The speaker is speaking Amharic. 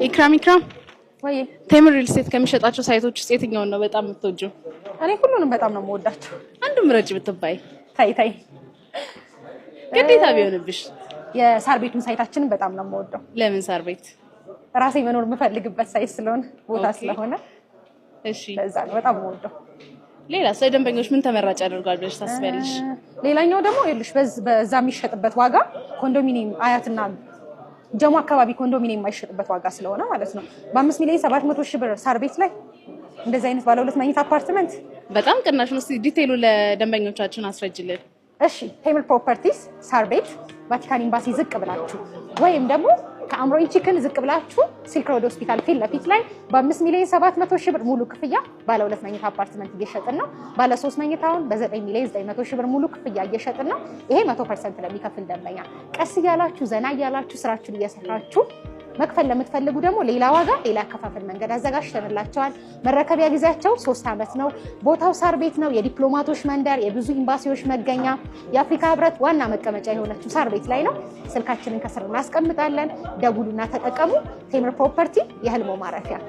ኢክራም ወይ ቴምር ሪል ስቴት ከሚሸጣቸው ሳይቶች ውስጥ የትኛውን ነው በጣም የምትወጂው? እኔ ሁሉንም በጣም ነው የምወዳቸው። አንዱ ምረጭ ብትባይ? ታይ ግዴታ ቢሆንብሽ? የሳር ቤቱን ሳይታችንን በጣም ነው የምወደው። ለምን ሳር ቤት? ራሴ መኖር የምፈልግበት ሳይት ስለሆነ ቦታ ስለሆነ። እሺ ለዛ ነው በጣም የምወደው። ሌላስ ለደንበኞች ምን ተመራጭ ያደርጋል ብለሽ ታስቢያለሽ? ሌላኛው ደግሞ ይኸውልሽ በዛ የሚሸጥበት ዋጋ ኮንዶሚኒየም አያትና ጀሞ አካባቢ ኮንዶሚኒየም የማይሸጥበት ዋጋ ስለሆነ ማለት ነው። በ5 ሚሊዮን 700 ሺህ ብር ሳር ቤት ላይ እንደዚህ አይነት ባለ 2 መኝታ አፓርትመንት በጣም ቅናሽ ነው። እስቲ ዲቴይሉ ለደንበኞቻችን አስረጅልን። እሺ ቴምር ፕሮፐርቲስ ሳር ቤት ቫቲካን ኤምባሲ ዝቅ ብላችሁ ወይም ደግሞ ከአምሮኝ ቺክን ዝቅ ብላችሁ ሲልክ ሮድ ሆስፒታል ፊት ለፊት ላይ በ5 ሚሊዮን 700 ሺህ ብር ሙሉ ክፍያ ባለ 2 መኝታ አፓርትመንት እየሸጥን ነው። ባለ 3 መኝታውን በ9 ሚሊዮን 900 ሺህ ብር ሙሉ ክፍያ እየሸጥን ነው። ይሄ 100% ለሚከፍል ደንበኛ ቀስ እያላችሁ ዘና እያላችሁ ስራችሁን እየሰራችሁ መክፈል ለምትፈልጉ ደግሞ ሌላ ዋጋ ሌላ አከፋፈል መንገድ አዘጋጅተንላቸዋል። መረከቢያ ጊዜያቸው 3 ዓመት ነው። ቦታው ሳር ቤት ነው። የዲፕሎማቶች መንደር፣ የብዙ ኤምባሲዎች መገኛ፣ የአፍሪካ ህብረት ዋና መቀመጫ የሆነችው ሳር ቤት ላይ ነው። ስልካችንን ከስር እናስቀምጣለን። ደውሉና ተጠቀሙ። ቴምር ፕሮፐርቲ የህልሞ ማረፊያ